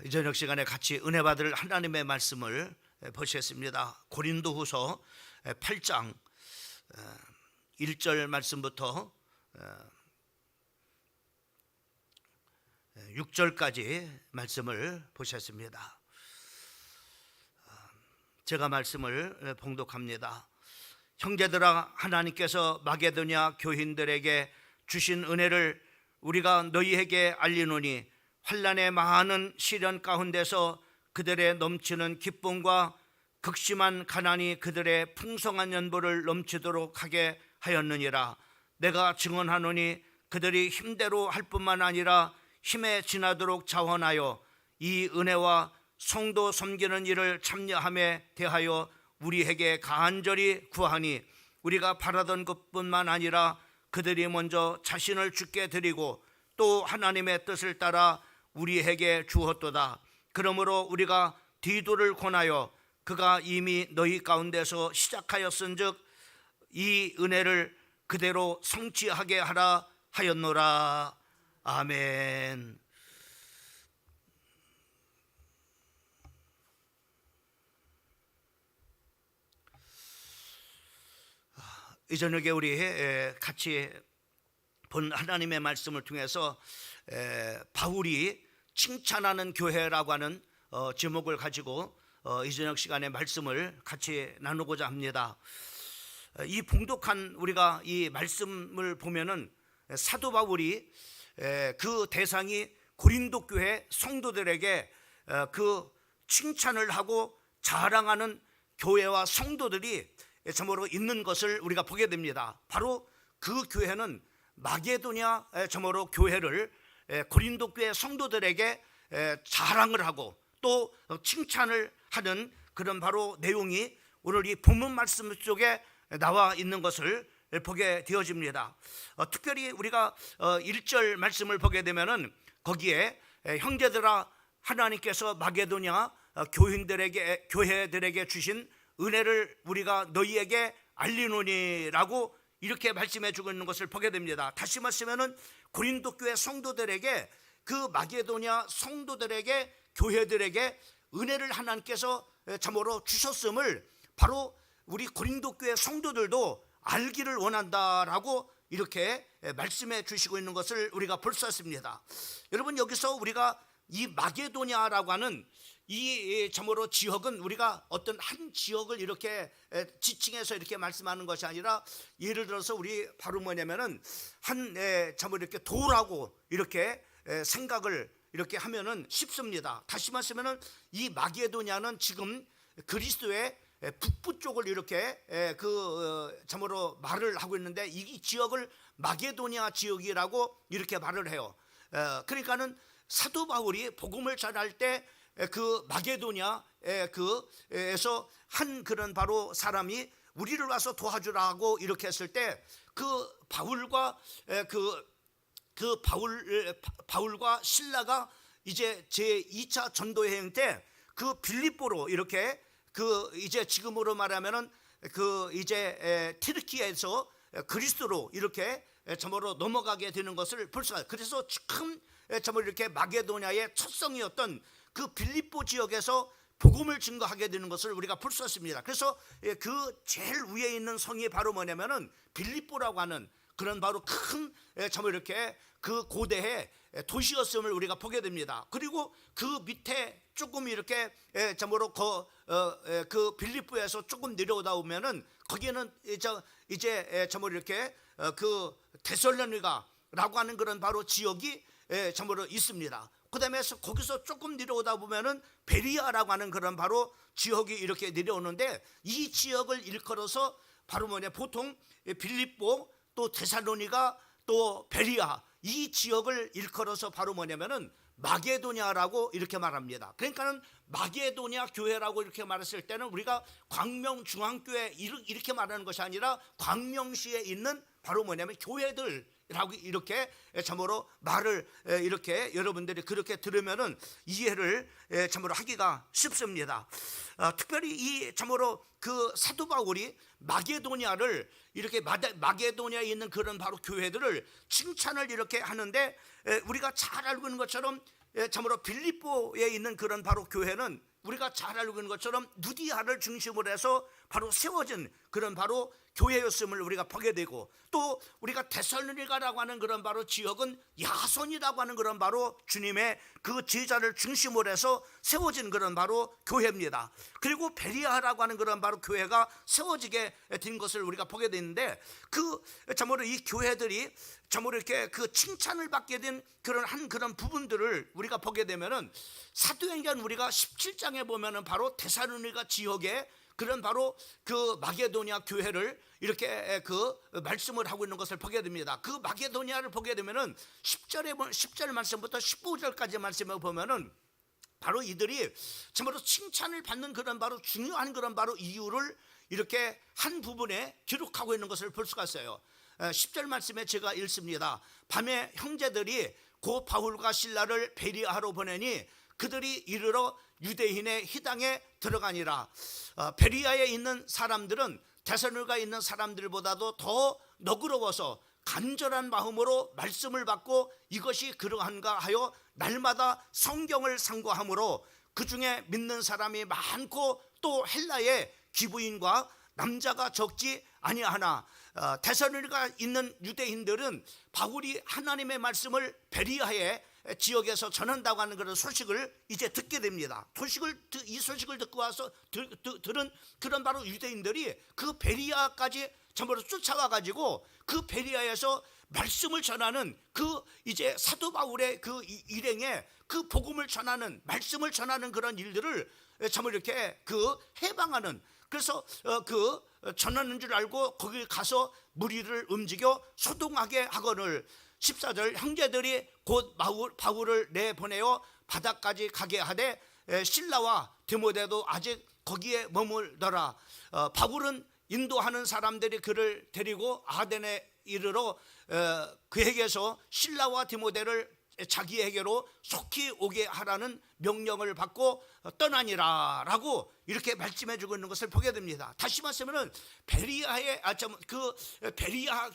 이 저녁 시간에 같이 은혜 받을 하나님의 말씀을 보시겠습니다. 고린도후서 8장 1절 말씀부터 6절까지 말씀을 보셨습니다. 제가 말씀을 봉독합니다. 형제들아, 하나님께서 마게도냐 교인들에게 주신 은혜를 우리가 너희에게 알리노니 환난의 많은 시련 가운데서 그들의 넘치는 기쁨과 극심한 가난이 그들의 풍성한 연보를 넘치도록 하게 하였느니라. 내가 증언하노니 그들이 힘대로 할 뿐만 아니라 힘에 지나도록 자원하여 이 은혜와 성도 섬기는 일을 참여함에 대하여 우리에게 간절히 구하니, 우리가 바라던 것뿐만 아니라 그들이 먼저 자신을 주께 드리고 또 하나님의 뜻을 따라 우리에게 주었도다. 그러므로 우리가 디도를 권하여 그가 이미 너희 가운데서 시작하였은즉 이 은혜를 그대로 성취하게 하라 하였노라. 아멘. 이 저녁에 우리 같이 본 하나님의 말씀을 통해서 바울이 칭찬하는 교회라고 하는 제목을 가지고 이 저녁 시간에 말씀을 같이 나누고자 합니다. 이 봉독한 우리가 이 말씀을 보면은 사도 바울이 그 대상이 고린도 교회 성도들에게 그 칭찬을 하고 자랑하는 교회와 성도들이 참으로 있는 것을 우리가 보게 됩니다. 바로 그 교회는 마게도냐 참으로 교회를 고린도 교회 성도들에게 자랑을 하고 또 칭찬을 하는 그런 바로 내용이 오늘 이 본문 말씀 속에 나와 있는 것을 보게 되어집니다. 특별히 우리가 1절 말씀을 보게 되면은 거기에 형제들아, 하나님께서 마게도냐 교회들에게 주신 은혜를 우리가 너희에게 알리노니라고 이렇게 말씀해 주고 있는 것을 보게 됩니다. 다시 말씀하면 고린도 교회 성도들에게, 그 마게도냐 성도들에게, 교회들에게 은혜를 하나님께서 참으로 주셨음을 바로 우리 고린도 교회 성도들도 알기를 원한다라고 이렇게 말씀해 주시고 있는 것을 우리가 볼 수 있습니다. 여러분, 여기서 우리가 이 마게도냐라고 하는 이 참으로 지역은 우리가 어떤 한 지역을 이렇게 지칭해서 이렇게 말씀하는 것이 아니라, 예를 들어서 우리 바로 뭐냐면은 한 참으로 이렇게 도라고 이렇게 생각을 이렇게 하면은 쉽습니다. 다시 말하면은 이 마게도냐는 지금 그리스도의 북부 쪽을 이렇게 참으로 말을 하고 있는데, 이 지역을 마게도냐 지역이라고 이렇게 말을 해요. 그러니까는 사도 바울이 복음을 전할 때 그 마게도냐에 그에서 한 그런 바로 사람이 우리를 와서 도와주라고 이렇게 했을 때, 그 바울과 바울과 신라가 이제 제 2차 전도 여행 때 그 빌립보로 이렇게 이제 지금으로 말하면은 이제 튀르키예에서 그리스도로 이렇게 참으로 넘어가게 되는 것을 볼 수가 있어요. 그래서 참 참으로 이렇게 마게도냐의 첫 성이었던 그 빌립보 지역에서 복음을 증거하게 되는 것을 우리가 볼 수 있습니다. 그래서 그 제일 위에 있는 성이 바로 뭐냐면은 빌립보라고 하는 그런 바로 큰 참으로 이렇게 그 고대의 도시였음을 우리가 보게 됩니다. 그리고 그 밑에 조금 이렇게 참으로 그 빌립보에서 조금 내려오다 보면은 거기에는 이제 참으로 이렇게 그 데살로니가라고 하는 그런 바로 지역이 참으로 있습니다. 그다음에 거기서 조금 내려오다 보면은 베리아라고 하는 그런 바로 지역이 이렇게 내려오는데, 이 지역을 일컬어서 바로 보통 빌립보 또 데살로니가 또 베리아, 이 지역을 일컬어서 바로 뭐냐면은 마게도냐라고 이렇게 말합니다. 그러니까는 마게도냐 교회라고 이렇게 말했을 때는 우리가 광명중앙교회 이렇게 말하는 것이 아니라 광명시에 있는 바로 뭐냐면 교회들이라고 이렇게 참으로 말을 이렇게 여러분들이 그렇게 들으면은 이해를 참으로 하기가 쉽습니다. 특별히 이 참으로 그 사도 바울이 마게도냐를 이렇게 마게도냐에 있는 그런 바로 교회들을 칭찬을 이렇게 하는데, 우리가 잘 알고 있는 것처럼 참으로 빌립보에 있는 그런 바로 교회는 우리가 잘 알고 있는 것처럼 누디아를 중심으로 해서 바로 세워진 그런 바로 교회였음을 우리가 보게 되고, 또 우리가 데살로니가라고 하는 그런 바로 지역은 야손이라고 하는 그런 바로 주님의 그 제자를 중심으로 해서 세워진 그런 바로 교회입니다. 그리고 베리아라고 하는 그런 바로 교회가 세워지게 된 것을 우리가 보게 되는데, 그 참으로 이 교회들이 참으로 이렇게 그 칭찬을 받게 된 그런 부분들을 우리가 보게 되면은, 사도행전 우리가 17장에 보면은 바로 데살로니가 지역에 그런 바로 그 마게도니아 교회를 이렇게 그 말씀을 하고 있는 것을 보게 됩니다. 그 마게도니아를 보게 되면은 10절 말씀부터 15절까지 말씀을 보면은 바로 이들이 참으로 칭찬을 받는 그런 바로 중요한 그런 바로 이유를 이렇게 한 부분에 기록하고 있는 것을 볼 수가 있어요. 10절 말씀에 제가 읽습니다. 밤에 형제들이 고 바울과 실라를 베리아로 보내니 그들이 이르러 유대인의 희당에 들어가니라. 베리아에 있는 사람들은 데살로니가에 있는 사람들보다도 더 너그러워서 간절한 마음으로 말씀을 받고 이것이 그러한가 하여 날마다 성경을 상고하므로 그 중에 믿는 사람이 많고 또 헬라의 기부인과 남자가 적지 아니하나, 데살로니가 있는 유대인들은 바울이 하나님의 말씀을 베리아의 지역에서 전한다고 하는 그런 소식을 이제 듣게 됩니다. 이 소식을 듣고 와서 들은 그런 바로 유대인들이 그 베리아까지 전부로 쫓아와 가지고 그 베리아에서 말씀을 전하는 그 이제 사도 바울의 그 일행에 그 복음을 전하는, 말씀을 전하는 그런 일들을 전부 이렇게 그 해방하는, 그래서 그 전하는 줄 알고 거기 가서 무리를 움직여 소동하게 하거늘 14절 형제들이 곧 바울을 내보내어 바다까지 가게 하되 실라와 디모데도 아직 거기에 머물더라. 바울은 인도하는 사람들이 그를 데리고 아덴에 이르러 그에게서 실라와 디모데를 자기에게로 속히 오게 하라는 명령을 받고 떠나니라 라고 이렇게 말씀해 주고 있는 것을 보게 됩니다. 다시 말하면 베리아의 베리아의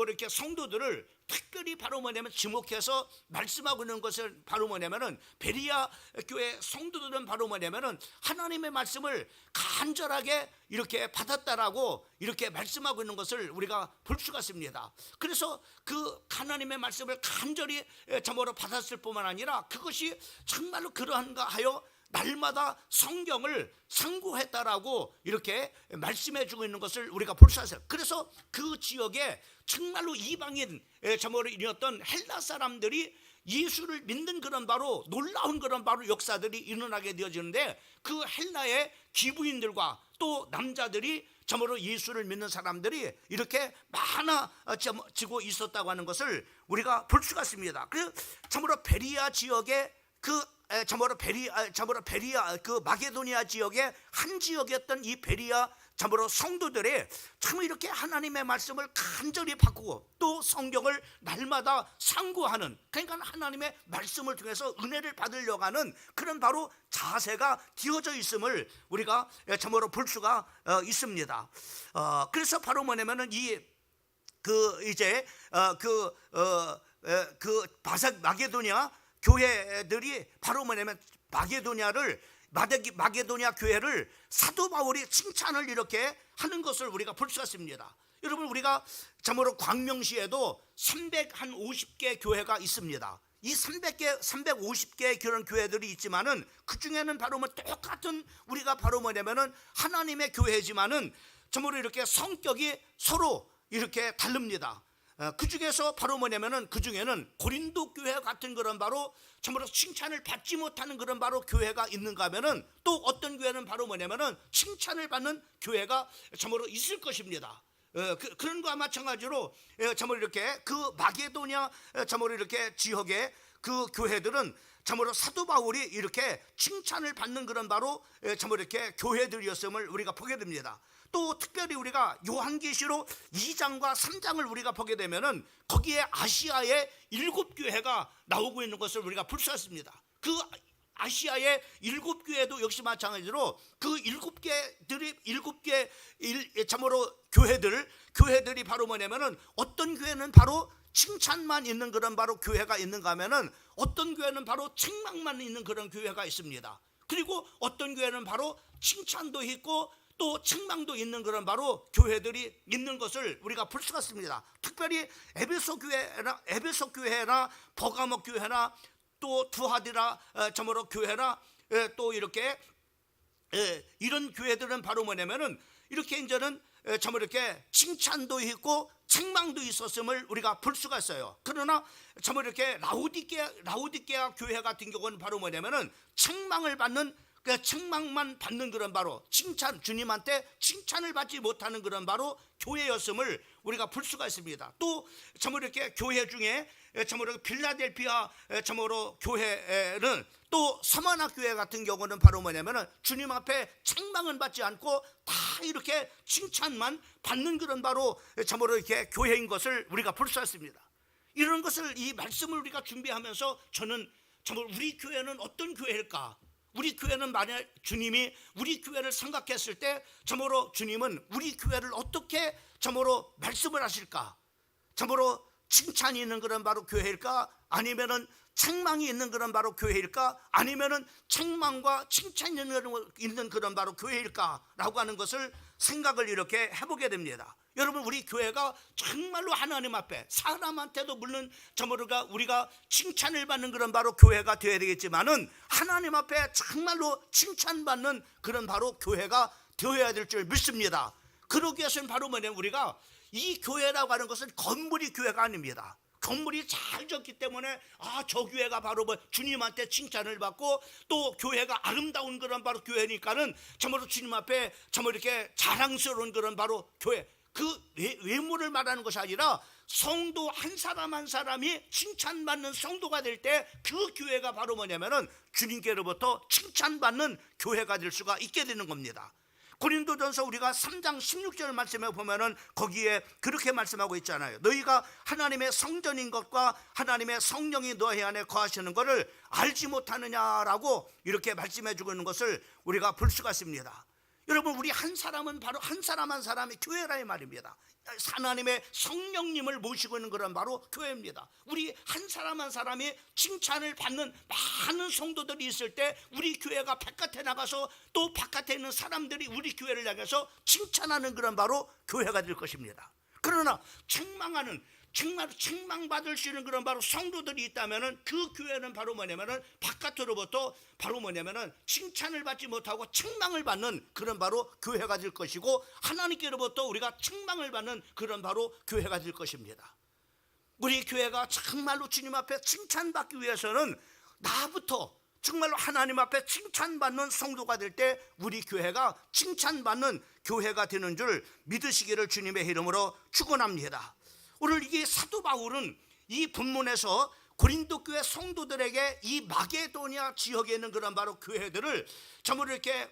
이렇게 성도들을 특별히 바로 뭐냐면 지목해서 말씀하고 있는 것을 바로 뭐냐면은, 베리아 교회 성도들은 바로 뭐냐면은 하나님의 말씀을 간절하게 이렇게 받았다라고 이렇게 말씀하고 있는 것을 우리가 볼 수가 있습니다. 그래서 그 하나님의 말씀을 간절히 참으로 받았을 뿐만 아니라 그것이 정말로 그러한가 하여 날마다 성경을 상고했다라고 이렇게 말씀해 주고 있는 것을 우리가 볼 수 있어요. 그래서 그 지역에 정말로 이방인 저머리였던 헬라 사람들이 예수를 믿는 그런 바로 놀라운 그런 바로 역사들이 일어나게 되어지는데, 그 헬라의 기부인들과 또 남자들이 참으로 예수를 믿는 사람들이 이렇게 많아지고 있었다고 하는 것을 우리가 볼 수가 있습니다. 그 참으로 베리아 지역에 참으로 베리아 그 마게도니아 지역의 한 지역이었던 이 베리아 참으로 성도들이 참 이렇게 하나님의 말씀을 간절히 바꾸고 또 성경을 날마다 상고하는, 그러니까 하나님의 말씀을 통해서 은혜를 받으려고 하는 그런 바로 자세가 되어져 있음을 우리가 참으로 볼 수가 있습니다. 그래서 바로 뭐냐면은 바삭 마게도니아 교회들이 바로 뭐냐면 마게도니아 교회를 사도 바울이 칭찬을 이렇게 하는 것을 우리가 볼 수가 있습니다. 여러분, 우리가 참으로 광명시에도 350개 교회가 있습니다. 이 350개의 그런 교회들이 있지만은 그 중에는 바로 똑같은 우리가 바로 뭐냐면은 하나님의 교회지만은 참으로 이렇게 성격이 서로 이렇게 다릅니다. 그 중에서 바로 뭐냐면은 그 중에는 고린도 교회 같은 그런 바로 참으로 칭찬을 받지 못하는 그런 바로 교회가 있는가 하면은, 또 어떤 교회는 바로 뭐냐면은 칭찬을 받는 교회가 참으로 있을 것입니다. 그런 거와 마찬가지로 참으로 이렇게 그 마게도냐 참으로 이렇게 지역의 그 교회들은 참으로 사도 바울이 이렇게 칭찬을 받는 그런 바로 참으로 이렇게 교회들이었음을 우리가 보게 됩니다. 또 특별히 우리가 요한계시록 2장과 3장을 우리가 보게 되면은 거기에 아시아의 7교회가 나오고 있는 것을 우리가 볼 수 있습니다. 그 아시아의 7교회도 역시 마찬가지로 그 7개 참으로 교회들이 바로 뭐냐면은, 어떤 교회는 바로 칭찬만 있는 그런 바로 교회가 있는가 하면은 어떤 교회는 바로 책망만 있는 그런 교회가 있습니다. 그리고 어떤 교회는 바로 칭찬도 있고 또 책망도 있는 그런 바로 교회들이 있는 것을 우리가 볼 수가 있습니다. 특별히 에베소 교회나 버가모 교회나 또 두하디라 저모로 교회나 또 이렇게 이런 교회들은 바로 뭐냐면은 이렇게 이제는 참 이렇게 칭찬도 있고 책망도 있었음을 우리가 볼 수가 있어요. 그러나 참 이렇게 라우디게아 교회 같은 경우는 바로 뭐냐면은 책망을 받는 책망만 받는 그런 바로 칭찬, 주님한테 칭찬을 받지 못하는 그런 바로 교회였음을 우리가 볼 수가 있습니다. 또 참으로 이렇게 교회 중에 참으로 빌라델피아 참으로 교회는 또 서만학 교회 같은 경우는 바로 뭐냐면은 주님 앞에 책망은 받지 않고 다 이렇게 칭찬만 받는 그런 바로 참으로 이렇게 교회인 것을 우리가 볼 수 있습니다. 이런 것을 이 말씀을 우리가 준비하면서 저는 참으로 우리 교회는 어떤 교회일까? 우리 교회는 만약 주님이 우리 교회를 생각했을 때 참으로 주님은 우리 교회를 어떻게 참으로 말씀을 하실까? 참으로 칭찬이 있는 그런 바로 교회일까? 아니면은 책망이 있는 그런 바로 교회일까? 아니면은 책망과 칭찬이 있는 그런 바로 교회일까라고 하는 것을 생각을 이렇게 해보게 됩니다. 여러분, 우리 교회가 정말로 하나님 앞에 사람한테도 물론 저모르가 우리가 칭찬을 받는 그런 바로 교회가 되어야 되겠지만은 하나님 앞에 정말로 칭찬받는 그런 바로 교회가 되어야 될 줄 믿습니다. 그러기 위해서는 바로 뭐냐면 우리가 이 교회라고 하는 것은 건물이 교회가 아닙니다. 건물이 잘 졌기 때문에 저 교회가 바로 뭐 주님한테 칭찬을 받고 또 교회가 아름다운 그런 바로 교회니까는 참으로 주님 앞에 참으로 이렇게 자랑스러운 그런 바로 교회, 그 외모를 말하는 것이 아니라 성도 한 사람 한 사람이 칭찬받는 성도가 될 때 그 교회가 바로 뭐냐면은 주님께로부터 칭찬받는 교회가 될 수가 있게 되는 겁니다. 고린도전서 우리가 3장 16절 말씀에 보면은 거기에 그렇게 말씀하고 있잖아요. 너희가 하나님의 성전인 것과 하나님의 성령이 너희 안에 거하시는 것을 알지 못하느냐라고 이렇게 말씀해 주고 있는 것을 우리가 볼 수가 있습니다. 여러분, 우리 한 사람은 바로 한 사람 한 사람이 교회라 이 말입니다. 하나님의 성령님을 모시고 있는 그런 바로 교회입니다. 우리 한 사람 한 사람이 칭찬을 받는 많은 성도들이 있을 때 우리 교회가 바깥에 나가서 또 바깥에 있는 사람들이 우리 교회를 향해서 칭찬하는 그런 바로 교회가 될 것입니다. 그러나 책망받을 수 있는 그런 바로 성도들이 있다면은 그 교회는 바로 뭐냐면은 바깥으로부터 바로 뭐냐면은 칭찬을 받지 못하고 책망을 받는 그런 바로 교회가 될 것이고, 하나님께로부터 우리가 책망을 받는 그런 바로 교회가 될 것입니다. 우리 교회가 정말로 주님 앞에 칭찬받기 위해서는 나부터 정말로 하나님 앞에 칭찬받는 성도가 될 때 우리 교회가 칭찬받는 교회가 되는 줄 믿으시기를 주님의 이름으로 축원합니다. 오늘 이게 사도 바울은 이 본문에서 고린도 교회 성도들에게 이 마게도니아 지역에 있는 그런 바로 교회들을 전부 이렇게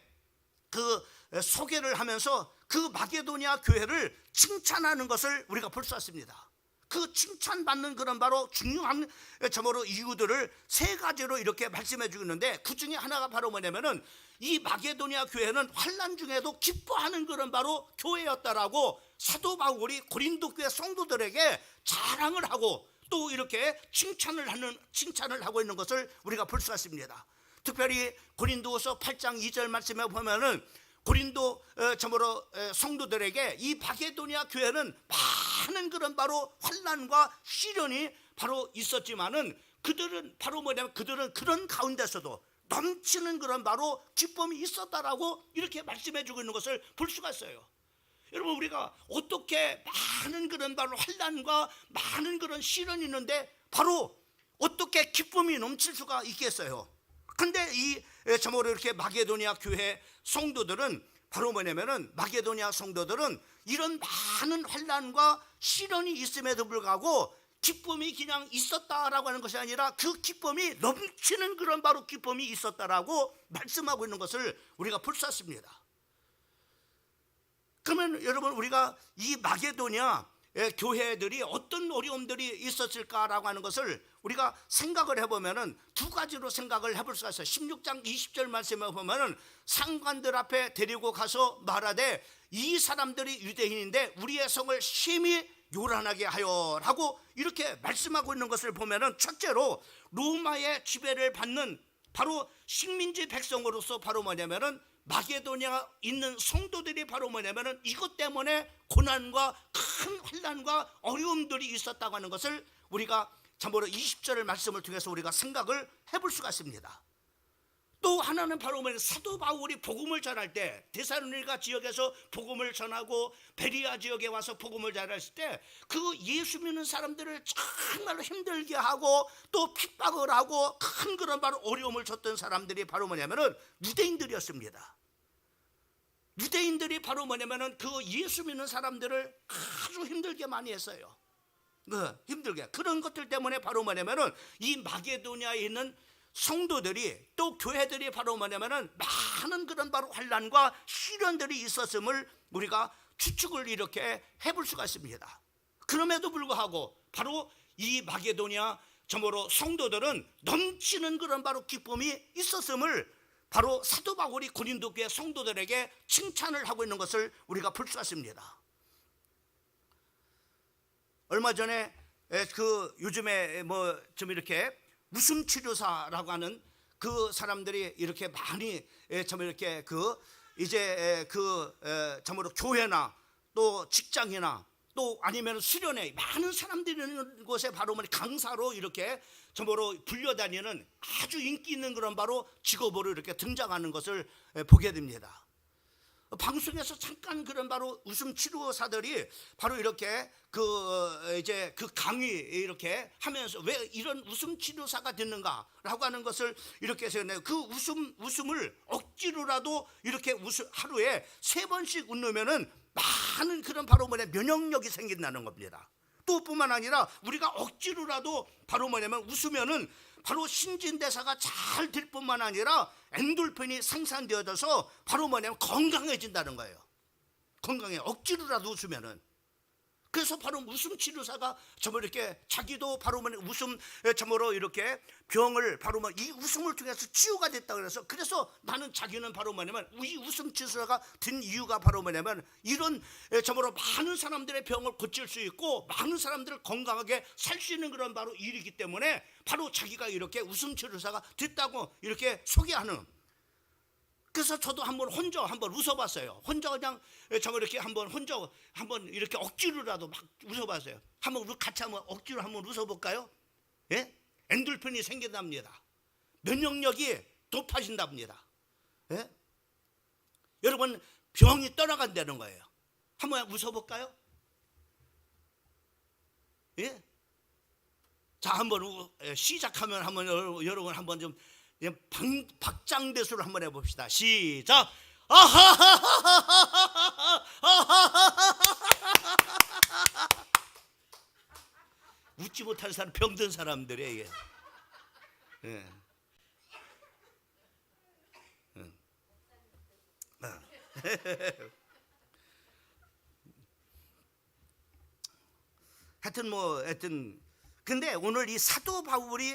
그 소개를 하면서 그 마게도니아 교회를 칭찬하는 것을 우리가 볼 수 있습니다. 그 칭찬받는 그런 바로 중요한 점으로 이유들을 세 가지로 이렇게 말씀해 주고 있는데, 그 중에 하나가 바로 뭐냐면은 이 마게도니아 교회는 환난 중에도 기뻐하는 그런 바로 교회였다라고 사도 바울이 고린도 교회 성도들에게 자랑을 하고 또 이렇게 칭찬을 하고 있는 것을 우리가 볼 수가 있습니다. 특별히 고린도후서 8장 2절 말씀에 보면은 고린도 참으로 성도들에게 이 마게도니아 교회는 많은 그런 바로 환난과 시련이 바로 있었지만은 그들은 바로 뭐냐면 그들은 그런 가운데서도 넘치는 그런 바로 기쁨이 있었다라고 이렇게 말씀해 주고 있는 것을 볼 수가 있어요. 여러분, 우리가 어떻게 많은 그런 바로 환난과 많은 그런 시련이 있는데 바로 어떻게 기쁨이 넘칠 수가 있겠어요? 근데 이 참으로 이렇게 마게도니아 교회 성도들은 바로 뭐냐면은 마게도니아 성도들은 이런 많은 환난과 시련이 있음에도 불구하고 기쁨이 그냥 있었다라고 하는 것이 아니라 그 기쁨이 넘치는 그런 바로 기쁨이 있었다라고 말씀하고 있는 것을 우리가 볼 수 있습니다. 그러면 여러분, 우리가 이 마게도니아 교회들이 어떤 어려움들이 있었을까라고 하는 것을 우리가 생각을 해보면은 두 가지로 생각을 해볼 수가 있어요. 16장 20절 말씀에 보면은 상관들 앞에 데리고 가서 말하되 이 사람들이 유대인인데 우리의 성을 심히 요란하게 하여라고 이렇게 말씀하고 있는 것을 보면은, 첫째로 로마의 지배를 받는 바로 식민지 백성으로서 바로 뭐냐면은 마게도니아 있는 성도들이 바로 뭐냐면은 이것 때문에 고난과 큰 환난과 어려움들이 있었다고 하는 것을 우리가 참고로 20절의 말씀을 통해서 우리가 생각을 해볼 수가 있습니다. 또 하나는 바로 뭐냐면 사도 바울이 복음을 전할 때 데살로니가 지역에서 복음을 전하고 베리아 지역에 와서 복음을 전했을 때 그 예수 믿는 사람들을 정말로 힘들게 하고 또 핍박을 하고 큰 그런 바로 어려움을 줬던 사람들이 바로 뭐냐면은 유대인들이었습니다. 유대인들이 바로 뭐냐면은 그 예수 믿는 사람들을 아주 힘들게 많이 했어요. 힘들게. 그런 것들 때문에 바로 뭐냐면은 이 마게도니아에 있는 성도들이 또 교회들이 바로 뭐냐면은 많은 그런 바로 환난과 시련들이 있었음을 우리가 추측을 이렇게 해볼 수가 있습니다. 그럼에도 불구하고 바로 이 마게도니아 점으로 성도들은 넘치는 그런 바로 기쁨이 있었음을 바로 사도 바울이 고린도 교회 성도들에게 칭찬을 하고 있는 것을 우리가 볼 수가 있습니다. 얼마 전에 그 요즘에 뭐 좀 이렇게 웃음 치료사라고 하는 그 사람들이 이렇게 많이 참 이렇게 그 이제 그 참으로 교회나 또 직장이나 또 아니면 수련회 많은 사람들이 있는 곳에 바로 강사로 이렇게 참으로 불려다니는 아주 인기 있는 그런 바로 직업으로 이렇게 등장하는 것을 보게 됩니다. 방송에서 잠깐 그런 바로 웃음 치료사들이 바로 이렇게 그 이제 그 강의 이렇게 하면서 왜 이런 웃음 치료사가 됐는가라고 하는 것을 이렇게 해서 그 웃음을 억지로라도 이렇게 하루에 3번씩 웃으면은 많은 그런 바로 면역력이 생긴다는 겁니다. 또 뿐만 아니라 우리가 억지로라도 바로 웃으면은 바로 신진대사가 잘 될 뿐만 아니라 엔돌핀이 생산되어져서 바로 건강해진다는 거예요. 건강해. 억지로라도 웃으면은. 그래서 바로 웃음 치료사가 이렇게 자기도 바로 웃음 점으로 이렇게 병을 바로 이 웃음을 통해서 치유가 됐다 그래서 나는 자기는 바로 이 웃음 치료사가 된 이유가 바로 이런 점으로 많은 사람들의 병을 고칠 수 있고 많은 사람들을 건강하게 살 수 있는 그런 바로 일이기 때문에 바로 자기가 이렇게 웃음 치료사가 됐다고 이렇게 소개하는. 그래서 저도 혼자 한번 웃어봤어요. 혼자 그냥 이렇게 한번 이렇게 억지로라도 막 웃어봤어요. 한번 같이 억지로 한번 웃어볼까요? 예? 엔돌핀이 생긴답니다. 면역력이 높아진답니다. 예? 여러분 병이 떠나간다는 거예요. 한번 웃어볼까요? 예? 자, 한번 시작하면 여러분 한번 좀 박장대소를 한번 해봅시다. 시작. 웃지 못하는 사람 병든 사람들이에요. 예. 하여튼 근데 오늘 이 사도 바울이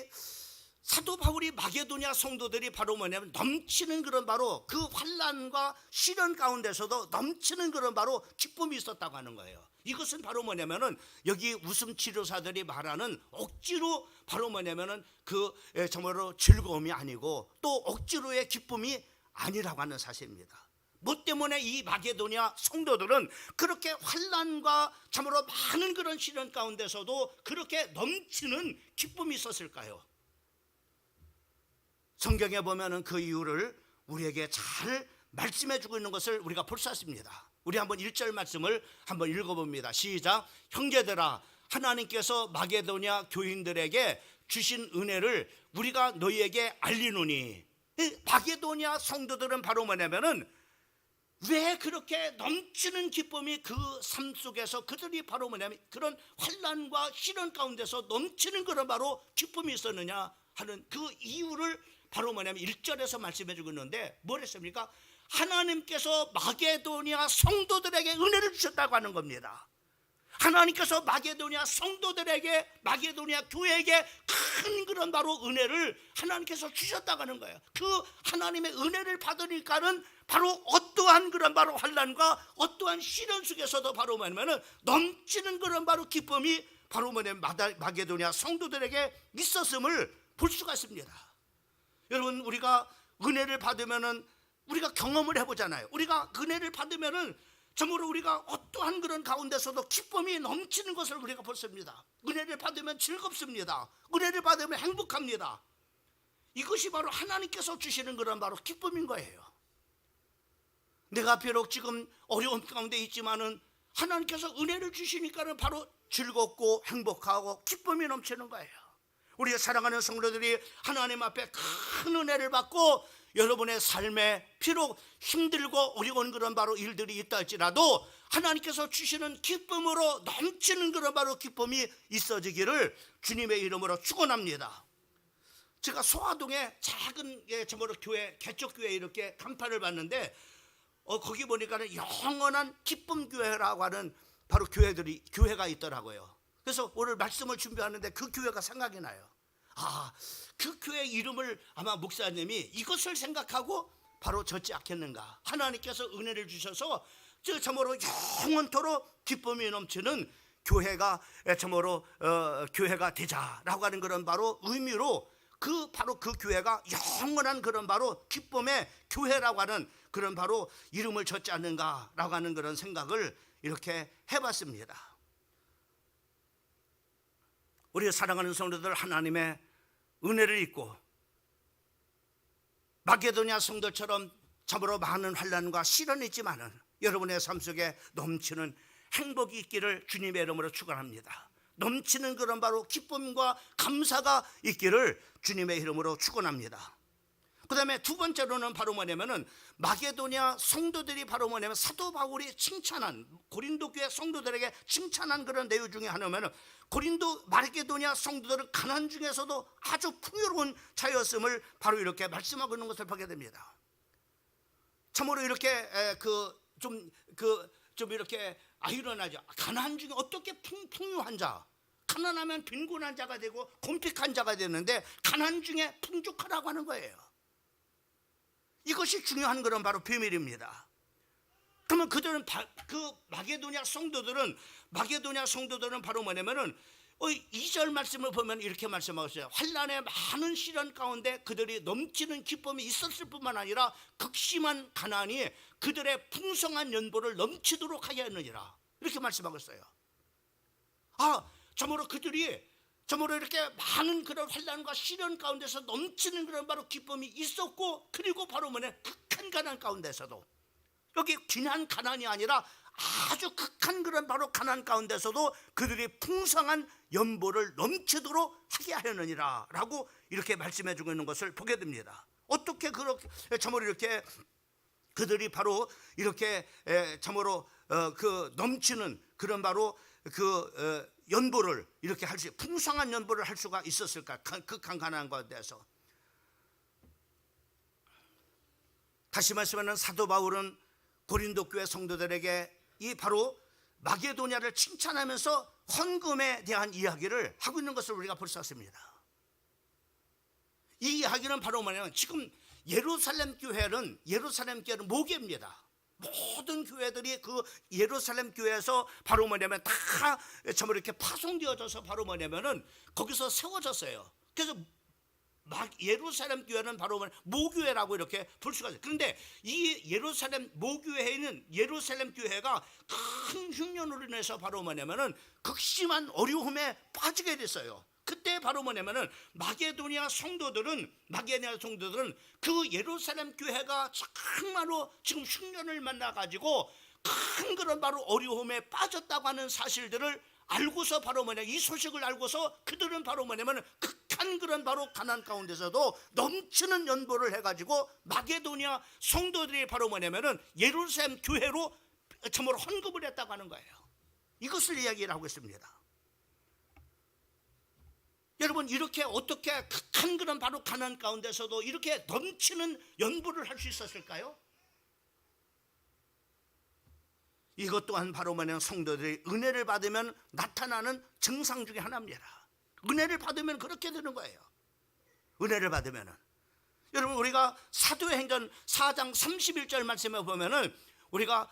마게도니아 성도들이 바로 넘치는 그런 바로 그 환난과 시련 가운데서도 넘치는 그런 바로 기쁨이 있었다고 하는 거예요. 이것은 바로 여기 웃음 치료사들이 말하는 억지로 바로 그 정말로 즐거움이 아니고 또 억지로의 기쁨이 아니라고 하는 사실입니다. 뭐 때문에 이 마게도니아 성도들은 그렇게 환난과 참으로 많은 그런 시련 가운데서도 그렇게 넘치는 기쁨이 있었을까요? 성경에 보면은 그 이유를 우리에게 잘 말씀해 주고 있는 것을 우리가 볼 수 있습니다. 우리 한번 1절 말씀을 한번 읽어봅니다. 시작. 형제들아, 하나님께서 마게도니아 교인들에게 주신 은혜를 우리가 너희에게 알리노니. 마게도니아 성도들은 바로 왜 그렇게 넘치는 기쁨이 그 삶 속에서 그들이 바로 그런 환난과 시련 가운데서 넘치는 그런 바로 기쁨이 있었느냐 하는 그 이유를 바로 1절에서 말씀해 주고 있는데 뭘 했습니까? 하나님께서 마게도니아 성도들에게 은혜를 주셨다고 하는 겁니다. 하나님께서 마게도냐 성도들에게, 마게도냐 교회에게 큰 그런 바로 은혜를 하나님께서 주셨다고 하는 거예요. 그 하나님의 은혜를 받으니까는 바로 어떠한 그런 바로 환난과 어떠한 시련 속에서도 바로 뭐냐면은 넘치는 그런 바로 기쁨이 바로 뭐냐면 마게도냐 성도들에게 있었음을 볼 수가 있습니다. 여러분, 우리가 은혜를 받으면은 우리가 경험을 해보잖아요. 우리가 은혜를 받으면은 정말로 우리가 어떠한 그런 가운데서도 기쁨이 넘치는 것을 우리가 봤습니다. 은혜를 받으면 즐겁습니다. 은혜를 받으면 행복합니다. 이것이 바로 하나님께서 주시는 그런 바로 기쁨인 거예요. 내가 비록 지금 어려운 가운데 있지만은 하나님께서 은혜를 주시니까는 바로 즐겁고 행복하고 기쁨이 넘치는 거예요. 우리가 사랑하는 성도들이 하나님 앞에 큰 은혜를 받고 여러분의 삶에 비록 힘들고 어려운 그런 바로 일들이 있다 할지라도 하나님께서 주시는 기쁨으로 넘치는 그런 바로 기쁨이 있어지기를 주님의 이름으로 축원합니다. 제가 소화동에 작은 저번에 교회, 개척교회 이렇게 간판을 봤는데 거기 보니까는 영원한 기쁨 교회라고 하는 바로 교회가 있더라고요. 그래서 오늘 말씀을 준비하는데 그 교회가 생각이 나요. 그 교회 이름을 아마 목사님이 이것을 생각하고 바로 졌지 않겠는가. 하나님께서 은혜를 주셔서 참으로 영원토록 기쁨이 넘치는 교회가 참으로 교회가 되자라고 하는 그런 바로 의미로 바로 그 교회가 영원한 그런 바로 기쁨의 교회라고 하는 그런 바로 이름을 졌지 않는가라고 하는 그런 생각을 이렇게 해봤습니다. 우리 사랑하는 성도들, 하나님의 은혜를 잊고 마게도냐 성도처럼 참으로 많은 환난과 시련이 있지만은 여러분의 삶 속에 넘치는 행복이 있기를 주님의 이름으로 축원합니다. 넘치는 그런 바로 기쁨과 감사가 있기를 주님의 이름으로 축원합니다. 그 다음에 두 번째로는 바로 뭐냐면은 마게도냐 성도들이 바로 뭐냐면 사도 바울이 칭찬한, 고린도 교회 성도들에게 칭찬한 그런 내용 중에 하나면은 마게도냐 성도들은 가난 중에서도 아주 풍요로운 자였음을 바로 이렇게 말씀하고 있는 것을 보게 됩니다. 참으로 이렇게 좀 이렇게 아이러니하죠. 가난 중에 어떻게 풍요한 자, 가난하면 빈곤한 자가 되고 곤핍한 자가 되는데 가난 중에 풍족하라고 하는 거예요. 이것이 중요한 그런 바로 비밀입니다. 그러면 그들은 그 마게도냐 성도들은 바로 뭐냐면은 2절 말씀을 보면 이렇게 말씀하고 있어요. 환난의 많은 시련 가운데 그들이 넘치는 기쁨이 있었을 뿐만 아니라 극심한 가난이 그들의 풍성한 연보를 넘치도록 하게 했느니라, 이렇게 말씀하고 있어요. 참으로 그들이 참으로 이렇게 많은 그런 환난과 시련 가운데서 넘치는 그런 바로 기쁨이 있었고, 그리고 바로 뭐냐, 극한 가난 가운데서도, 여기 그냥 가난이 아니라 아주 극한 그런 바로 가난 가운데서도 그들이 풍성한 연보를 넘치도록 하게 하였느니라 라고 이렇게 말씀해 주고 있는 것을 보게 됩니다. 어떻게 그렇게 참으로 이렇게 그들이 바로 이렇게 참으로 그 넘치는 그런 바로 그 연보를 이렇게 풍성한 연보를 할 수가 있었을까? 극한 가난 가운데서. 다시 말씀하면 사도 바울은 고린도 교회 성도들에게 이 바로 마게도냐를 칭찬하면서 헌금에 대한 이야기를 하고 있는 것을 우리가 볼 수 있습니다. 이 이야기는 바로 뭐냐면, 지금 예루살렘 교회는 모교입니다. 모든 교회들이 그 예루살렘 교회에서 바로 뭐냐면 다 참으로 이렇게 파송되어져서 바로 뭐냐면은 거기서 세워졌어요. 그래서 예루살렘 교회는 바로 모교회라고 이렇게 볼 수가 있어요. 그런데 이 예루살렘 모교회는 예루살렘 교회가 큰 흉년으로 인해서 바로 뭐냐면은 극심한 어려움에 빠지게 됐어요. 그때 바로 뭐냐면은 마게도냐 성도들은 그 예루살렘 교회가 정말로 지금 흉년을 만나가지고 큰 그런 바로 어려움에 빠졌다고 하는 사실들을 알고서 바로 이 소식을 알고서 그들은 바로 극한 그런 바로 가난 가운데서도 넘치는 연보를 해가지고 마게도냐 성도들이 바로 예루살렘 교회로 참으로 헌금을 했다고 하는 거예요. 이것을 이야기를 하고 있습니다. 여러분, 이렇게 어떻게 극한 그런 바로 가난 가운데서도 이렇게 넘치는 연보를 할 수 있었을까요? 이것 또한 바로 뭐냐면 성도들이 은혜를 받으면 나타나는 증상 중에 하나입니다. 은혜를 받으면 그렇게 되는 거예요. 은혜를 받으면은 여러분, 우리가 사도행전 4장 31절 말씀에 보면은 우리가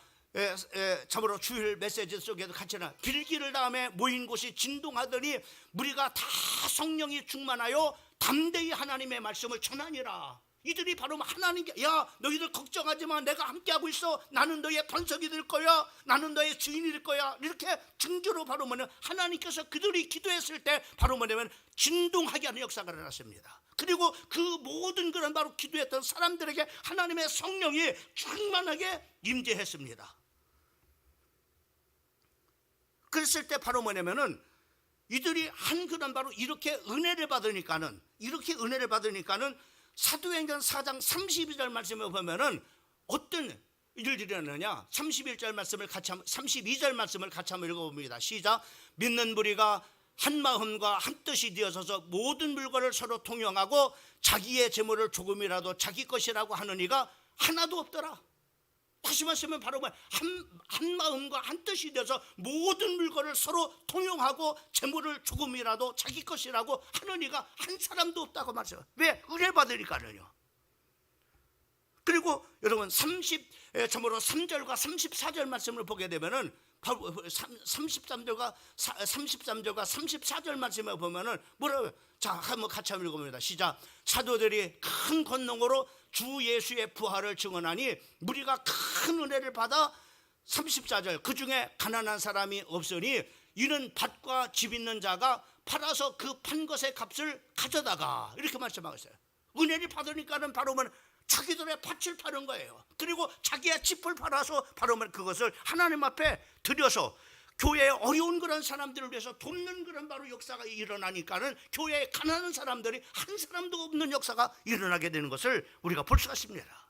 참으로 주일 메시지 속에도 같이 나 빌기를 다음에 모인 곳이 진동하더니 무리가 다 성령이 충만하여 담대히 하나님의 말씀을 전하니라. 이들이 바로 하나님께, 야 너희들 걱정하지 마, 내가 함께하고 있어, 나는 너의 반석이 될 거야, 나는 너의 주인이 될 거야, 이렇게 증거로 바로 뭐냐면 하나님께서 그들이 기도했을 때 바로 뭐냐면 진동하게 하는 역사가 일어났습니다. 그리고 그 모든 그런 바로 기도했던 사람들에게 하나님의 성령이 충만하게 임재했습니다. 그랬을 때 바로 뭐냐면은 이들이 한 그런 바로 이렇게 은혜를 받으니까는 사도행전 4장 32절 말씀을 보면은 어떤 일들이 일어나냐. 31절 말씀을 같이 32절 말씀을 같이 한번 읽어봅니다. 시작. 믿는 무리가 한 마음과 한 뜻이 되어서서 모든 물건을 서로 통용하고 자기의 재물을 조금이라도 자기 것이라고 하는 이가 하나도 없더라. 다시 말씀은 바로 한 마음과 한 뜻이 되어서 모든 물건을 서로 통용하고 재물을 조금이라도 자기 것이라고 하는 이가 한 사람도 없다고 말해요. 왜? 은혜 받으니까는요. 그리고 여러분 3절과 34절 말씀을 보게 되면은 33절과 34절 말씀에 보면은 뭐라고요? 자, 한번 같이 한번 읽어봅니다. 시작. 사도들이 큰 권능으로 주 예수의 부활을 증언하니 무리가 큰 은혜를 받아 34절 그 중에 가난한 사람이 없으니 이는 밭과 집 있는 자가 팔아서 그 판 것의 값을 가져다가 이렇게 말씀하고 있어요. 은혜를 받으니까는 바로 자기들의 밭을 파는 거예요. 그리고 자기의 집을 팔아서 바로 그것을 하나님 앞에 드려서 교회에 어려운 그런 사람들을 위해서 돕는 그런 바로 역사가 일어나니까는 교회에 가난한 사람들이 한 사람도 없는 역사가 일어나게 되는 것을 우리가 볼 수가 있습니다.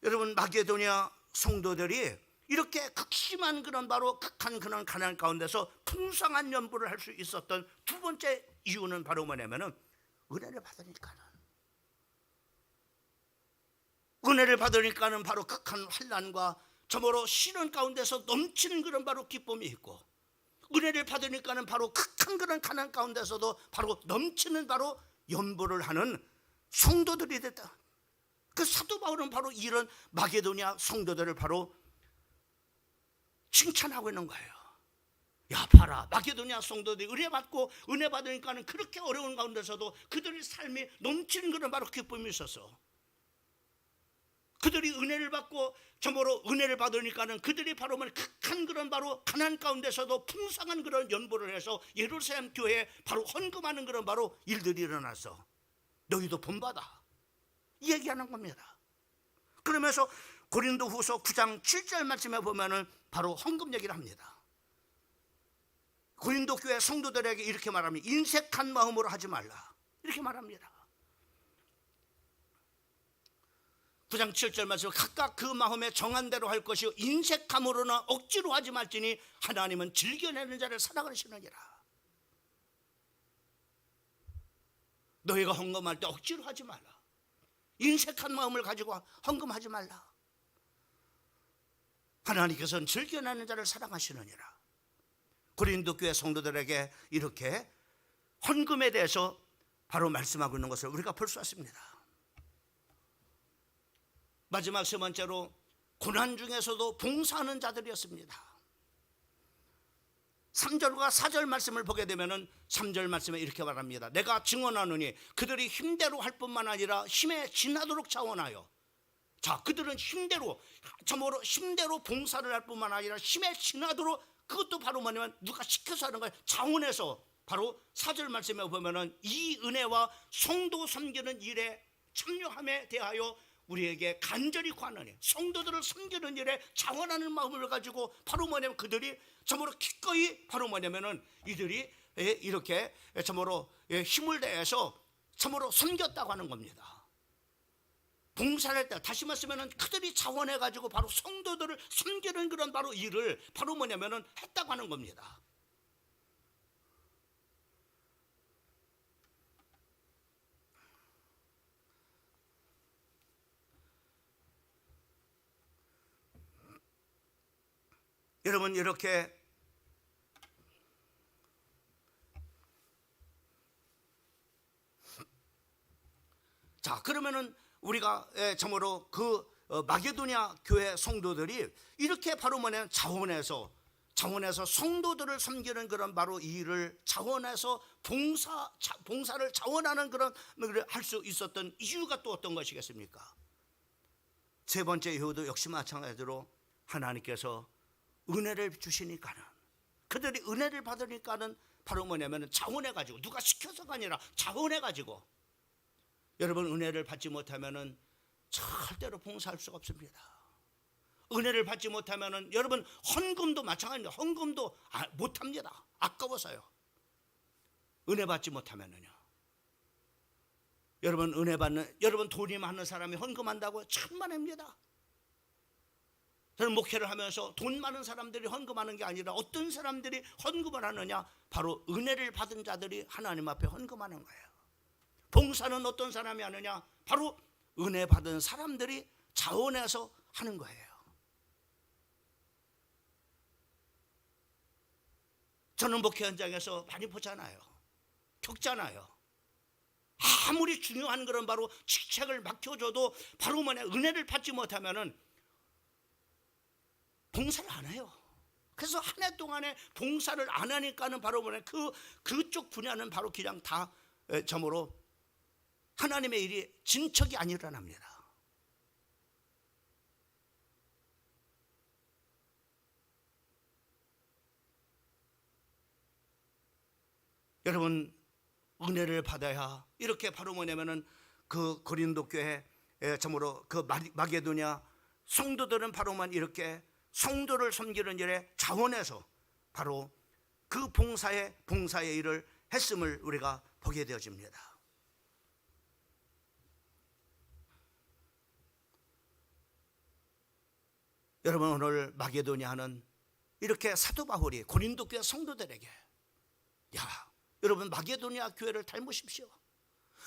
여러분, 마게도냐 성도들이 이렇게 극심한 그런 바로 극한 그런 가난 가운데서 풍성한 연보를 할 수 있었던 두 번째 이유는 바로 뭐냐면은 은혜를 받으니까는. 은혜를 받으니까는 바로 극한 환난과 저모로 시련 가운데서 넘치는 그런 바로 기쁨이 있고, 은혜를 받으니까는 바로 극한 그런 가난 가운데서도 바로 넘치는 바로 연보를 하는 성도들이 됐다. 그 사도 바울은 바로 이런 마게도냐 성도들을 바로 칭찬하고 있는 거예요. 야, 봐라, 마게도냐 성도들이 은혜 받고 은혜 받으니까는 그렇게 어려운 가운데서도 그들의 삶이 넘치는 그런 바로 기쁨이 있어서, 그들이 은혜를 받고 저모로 은혜를 받으니까는 그들이 바로 극한 그런 바로 가난 가운데서도 풍성한 그런 연보를 해서 예루살렘 교회에 바로 헌금하는 그런 바로 일들이 일어나서 너희도 본받아 이 얘기하는 겁니다. 그러면서 고린도후서 9장 7절 말씀에 보면은 바로 헌금 얘기를 합니다. 고린도 교회 성도들에게 이렇게 말합니다. 인색한 마음으로 하지 말라 이렇게 말합니다. 9장 7절 말씀, 각각 그 마음에 정한 대로 할 것이요 인색함으로나 억지로 하지 말지니 하나님은 즐겨내는 자를 사랑하시느니라. 너희가 헌금할 때 억지로 하지 말라. 인색한 마음을 가지고 헌금하지 말라. 하나님께서는 즐겨내는 자를 사랑하시느니라. 고린도 교회 성도들에게 이렇게 헌금에 대해서 바로 말씀하고 있는 것을 우리가 볼 수 있습니다. 마지막 세 번째로 고난 중에서도 봉사하는 자들이었습니다. 3절과 4절 말씀을 보게 되면은 3절 말씀에 이렇게 말합니다. 내가 증언하노니 그들이 힘대로 할 뿐만 아니라 힘에 지나도록 자원하여. 자, 그들은 힘대로 참으로 힘대로 봉사를 할 뿐만 아니라 힘에 지나도록, 그것도 바로 뭐냐면 누가 시켜서 하는 거예요. 자원해서. 바로 4절 말씀에 보면은 이 은혜와 성도 섬기는 일에 참여함에 대하여 우리에게 간절히 관하니, 성도들을 섬기는 일에 자원하는 마음을 가지고 바로 뭐냐면 그들이 참으로 기꺼이 바로 뭐냐면은 이들이 이렇게 참으로 힘을 다해서 참으로 섬겼다고 하는 겁니다. 봉사를 했다. 다시 말하면은 그들이 자원해 가지고 바로 성도들을 섬기는 그런 바로 일을 바로 뭐냐면은 했다고 하는 겁니다. 여러분 이렇게 자 그러면은 우리가 참으로 그 마게도냐 교회 성도들이 이렇게 바로 뭐냐 자원해서 성도들을 섬기는 그런 바로 이 일을 자원해서 봉사를 자원하는 그런 일을 할 수 있었던 이유가 또 어떤 것이겠습니까? 세 번째 이유도 역시 마찬가지로 하나님께서 은혜를 주시니까는, 그들이 은혜를 받으니까는 바로 뭐냐면 자원해가지고, 누가 시켜서가 아니라 자원해가지고, 여러분 은혜를 받지 못하면은 절대로 봉사할 수가 없습니다. 은혜를 받지 못하면은 여러분 헌금도 마찬가지입니다. 헌금도 못합니다. 아까워서요. 은혜 받지 못하면은요. 여러분 돈이 많은 사람이 헌금한다고 천만입니다. 저는 목회를 하면서 돈 많은 사람들이 헌금하는 게 아니라 어떤 사람들이 헌금을 하느냐, 바로 은혜를 받은 자들이 하나님 앞에 헌금하는 거예요. 봉사는 어떤 사람이 하느냐, 바로 은혜 받은 사람들이 자원해서 하는 거예요. 저는 목회 현장에서 많이 보잖아요. 겪잖아요. 아무리 중요한 그런 바로 직책을 맡겨줘도 바로 뭐냐, 은혜를 받지 못하면은 봉사를 안 해요. 그래서 한 해 동안에 봉사를 안 하니까는 바로 뭐냐, 그쪽 분야는 바로 그냥 다 점으로 하나님의 일이 진척이 안 일어납니다. 여러분 은혜를 받아야 이렇게 바로 뭐냐면은 그 고린도 교회 참으로 그 마게도냐 성도들은 바로만 이렇게 성도를 섬기는 일에 자원해서 바로 그 봉사의 일을 했음을 우리가 보게 되어집니다. 여러분 오늘 마게도냐는 이렇게 사도 바울이 고린도 교회 성도들에게, 야 여러분 마게도냐 교회를 닮으십시오.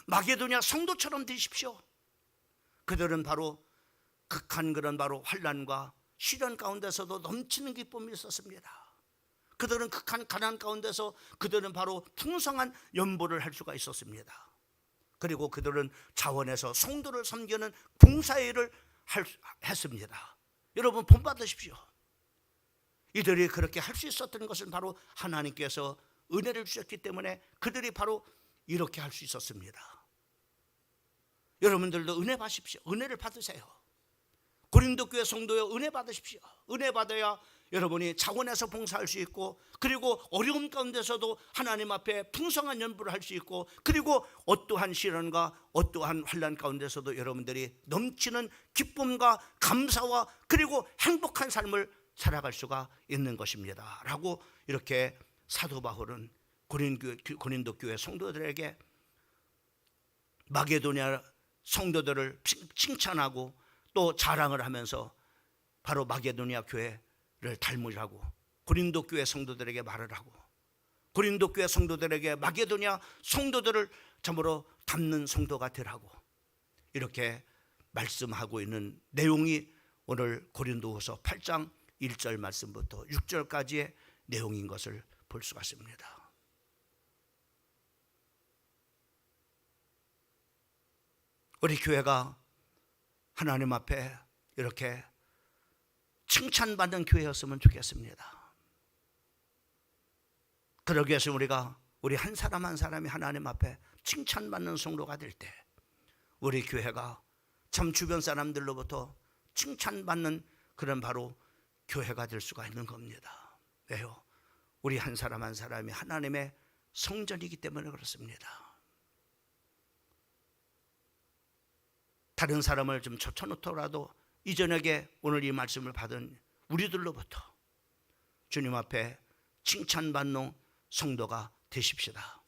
마게도냐 성도처럼 되십시오. 그들은 바로 극한 그런 바로 환난과 시련 가운데서도 넘치는 기쁨이 있었습니다. 그들은 극한 가난 가운데서 그들은 바로 풍성한 연보를 할 수가 있었습니다. 그리고 그들은 자원해서 성도를 섬기는 봉사의 일을 했습니다. 여러분 본 받으십시오. 이들이 그렇게 할 수 있었던 것은 바로 하나님께서 은혜를 주셨기 때문에 그들이 바로 이렇게 할 수 있었습니다. 여러분들도 은혜 받으십시오. 은혜를 받으세요. 고린도 교회 성도여 은혜 받으십시오. 은혜 받아야 여러분이 자원해서 봉사할 수 있고, 그리고 어려움 가운데서도 하나님 앞에 풍성한 연부를 할 수 있고, 그리고 어떠한 시련과 어떠한 환난 가운데서도 여러분들이 넘치는 기쁨과 감사와 그리고 행복한 삶을 살아갈 수가 있는 것입니다 라고 이렇게 사도 바울은 고린도 교회 성도들에게 마게도냐 성도들을 칭찬하고 또 자랑을 하면서 바로 마게도냐 교회를 닮으라고 고린도 교회 성도들에게 말을 하고, 고린도 교회 성도들에게 마게도냐 성도들을 참으로 닮는 성도가 되라고 이렇게 말씀하고 있는 내용이 오늘 고린도후서 8장 1절 말씀부터 6절까지의 내용인 것을 볼 수가 있습니다. 우리 교회가 하나님 앞에 이렇게 칭찬받는 교회였으면 좋겠습니다. 그러기 위해서 우리 한 사람 한 사람이 하나님 앞에 칭찬받는 성도가 될 때 우리 교회가 참 주변 사람들로부터 칭찬받는 그런 바로 교회가 될 수가 있는 겁니다. 왜요? 우리 한 사람 한 사람이 하나님의 성전이기 때문에 그렇습니다. 다른 사람을 좀 젖혀놓더라도 이 저녁에 오늘 이 말씀을 받은 우리들로부터 주님 앞에 칭찬받는 성도가 되십시다.